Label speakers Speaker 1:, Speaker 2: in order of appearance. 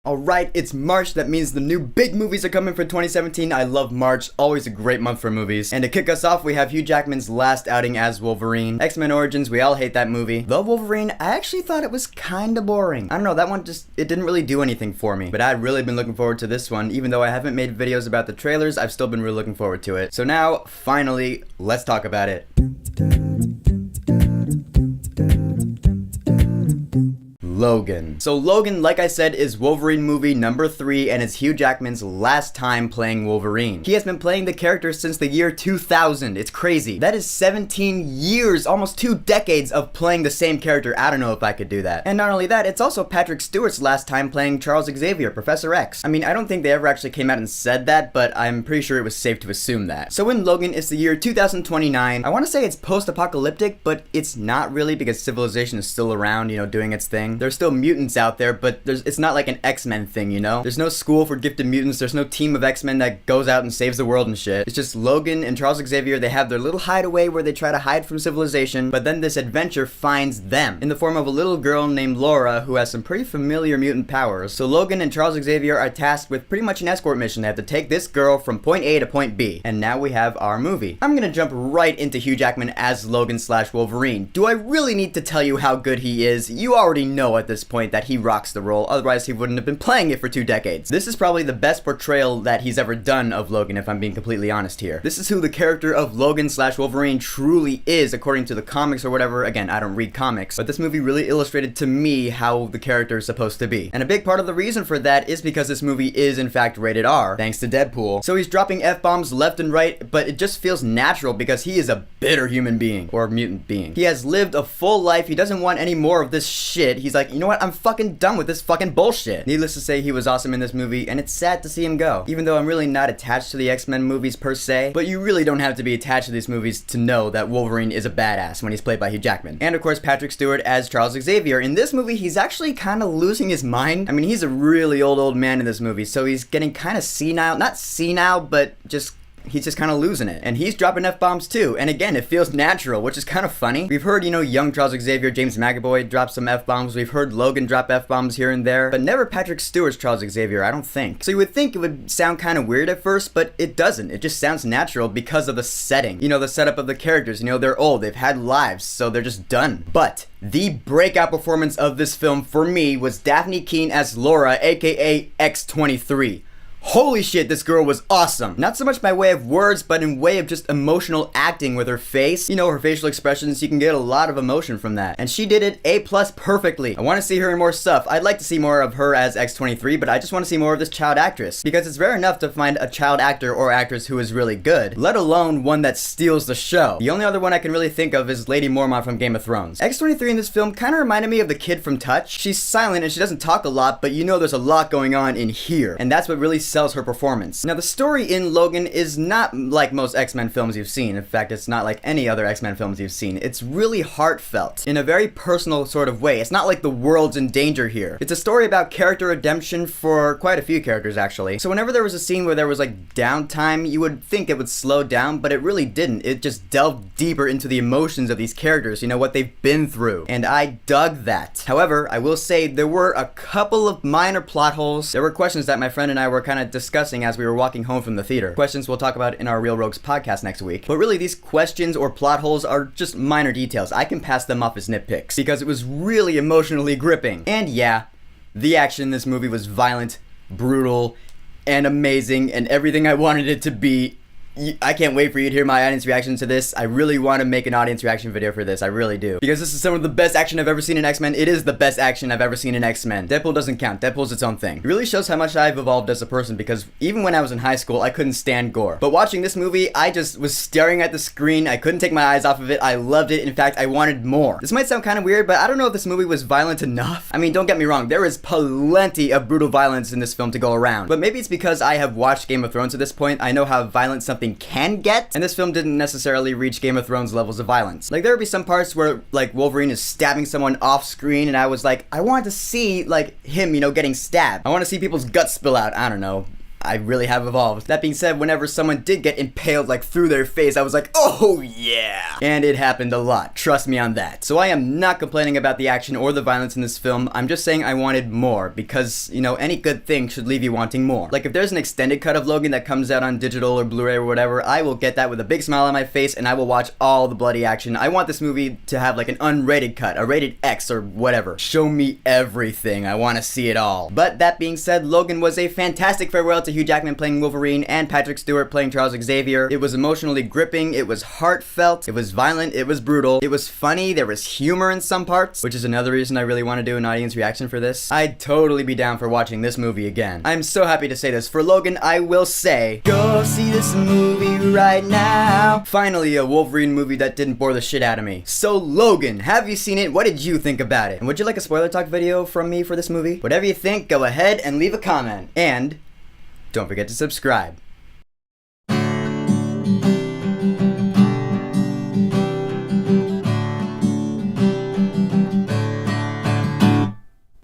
Speaker 1: Alright, it's March. That means the new big movies are coming for 2017. I love March. Always a great month for movies. And to kick us off, we have Hugh Jackman's last outing as Wolverine. X-Men Origins, we all hate that movie. The Wolverine, I actually thought it was kinda boring. I don't know, that one it didn't really do anything for me. But I'd really been looking forward to this one. Even though I haven't made videos about the trailers, I've still been really looking forward to it. So now, finally, let's talk about it. Logan. So Logan, like I said, is Wolverine movie number 3 and it's Hugh Jackman's last time playing Wolverine. He has been playing the character since the year 2000. It's crazy. That is 17 years, almost 2 decades of playing the same character. I don't know if I could do that. And not only that, it's also Patrick Stewart's last time playing Charles Xavier, Professor X. I mean, I don't think they ever actually came out and said that, but I'm pretty sure it was safe to assume that. So in Logan, it's the year 2029. I want to say it's post-apocalyptic, but it's not really because civilization is still around, doing its thing. There's still mutants out there, but it's not like an X-Men thing, There's no school for gifted mutants, there's no team of X-Men that goes out and saves the world and shit. It's just Logan and Charles Xavier, they have their little hideaway where they try to hide from civilization, but then this adventure finds them, in the form of a little girl named Laura who has some pretty familiar mutant powers. So Logan and Charles Xavier are tasked with pretty much an escort mission. They have to take this girl from point A to point B, and now we have our movie. I'm gonna jump right into Hugh Jackman as Logan/Wolverine. Do I really need to tell you how good he is? You already know at this point that he rocks the role, otherwise he wouldn't have been playing it for 2 decades. This is probably the best portrayal that he's ever done of Logan, if I'm being completely honest here. This is who the character of Logan/Wolverine truly is, according to the comics or whatever. Again, I don't read comics, but this movie really illustrated to me how the character is supposed to be. And a big part of the reason for that is because this movie is in fact rated R, thanks to Deadpool. So he's dropping F-bombs left and right, but it just feels natural because he is a bitter human being, or mutant being. He has lived a full life, he doesn't want any more of this shit. He's like, you know what, I'm fucking done with this fucking bullshit. Needless to say, he was awesome in this movie, and it's sad to see him go. Even though I'm really not attached to the X-Men movies per se, but you really don't have to be attached to these movies to know that Wolverine is a badass when he's played by Hugh Jackman. And of course, Patrick Stewart as Charles Xavier. In this movie, he's actually kind of losing his mind. I mean, he's a really old man in this movie, so he's getting kind of senile. Not senile, but he's just kind of losing it. And he's dropping F-bombs too. And again, it feels natural, which is kind of funny. We've heard, young Charles Xavier, James McAvoy drop some F-bombs. We've heard Logan drop F-bombs here and there, but never Patrick Stewart's Charles Xavier, I don't think. So you would think it would sound kind of weird at first, but it doesn't. It just sounds natural because of the setting. The setup of the characters. They're old, they've had lives, so they're just done. But the breakout performance of this film for me was Daphne Keane as Laura, aka X-23. Holy shit, this girl was awesome. Not so much by way of words, but in way of just emotional acting with her face. Her facial expressions, you can get a lot of emotion from that. And she did it A+ perfectly. I want to see her in more stuff. I'd like to see more of her as X-23, but I just want to see more of this child actress. Because it's rare enough to find a child actor or actress who is really good, let alone one that steals the show. The only other one I can really think of is Lady Mormont from Game of Thrones. X-23 in this film kind of reminded me of the kid from Touch. She's silent and she doesn't talk a lot, but there's a lot going on in here. And that's what really sells her performance. Now, the story in Logan is not like most X-Men films you've seen. In fact, it's not like any other X-Men films you've seen. It's really heartfelt in a very personal sort of way. It's not like the world's in danger here. It's a story about character redemption for quite a few characters, actually. So whenever there was a scene where there was like downtime, you would think it would slow down, but it really didn't. It just delved deeper into the emotions of these characters, what they've been through. And I dug that. However, I will say there were a couple of minor plot holes. There were questions that my friend and I were kind of discussing as we were walking home from the theater. Questions we'll talk about in our Real Rogues podcast next week. But really, these questions or plot holes are just minor details. I can pass them off as nitpicks because it was really emotionally gripping. And yeah, the action in this movie was violent, brutal, and amazing, and everything I wanted it to be. I can't wait for you to hear my audience reaction to this. I really want to make an audience reaction video for this. I really do. Because this is some of the best action I've ever seen in X-Men. It is the best action I've ever seen in X-Men. Deadpool doesn't count. Deadpool's its own thing. It really shows how much I've evolved as a person because even when I was in high school, I couldn't stand gore. But watching this movie, I just was staring at the screen. I couldn't take my eyes off of it. I loved it. In fact, I wanted more. This might sound kind of weird, but I don't know if this movie was violent enough. I mean, don't get me wrong. There is plenty of brutal violence in this film to go around. But maybe it's because I have watched Game of Thrones at this point. I know how violent something can get. And this film didn't necessarily reach Game of Thrones levels of violence. Like, there would be some parts where, like, Wolverine is stabbing someone off screen, and I was like, I want to see, like, him, getting stabbed. I want to see people's guts spill out. I don't know. I really have evolved. That being said, whenever someone did get impaled like through their face, I was like, oh yeah! And it happened a lot, trust me on that. So I am not complaining about the action or the violence in this film, I'm just saying I wanted more, because, you know, any good thing should leave you wanting more. Like if there's an extended cut of Logan that comes out on digital or Blu-ray or whatever, I will get that with a big smile on my face and I will watch all the bloody action. I want this movie to have like an unrated cut, a rated X or whatever. Show me everything, I want to see it all. But that being said, Logan was a fantastic farewell to Hugh Jackman playing Wolverine and Patrick Stewart playing Charles Xavier. It was emotionally gripping, it was heartfelt, it was violent, it was brutal, it was funny, there was humor in some parts, which is another reason I really want to do an audience reaction for this. I'd totally be down for watching this movie again. I'm so happy to say this. For Logan, I will say, go see this movie right now. Finally, a Wolverine movie that didn't bore the shit out of me. So Logan, have you seen it? What did you think about it? And would you like a spoiler talk video from me for this movie? Whatever you think, go ahead and leave a comment. And don't forget to subscribe.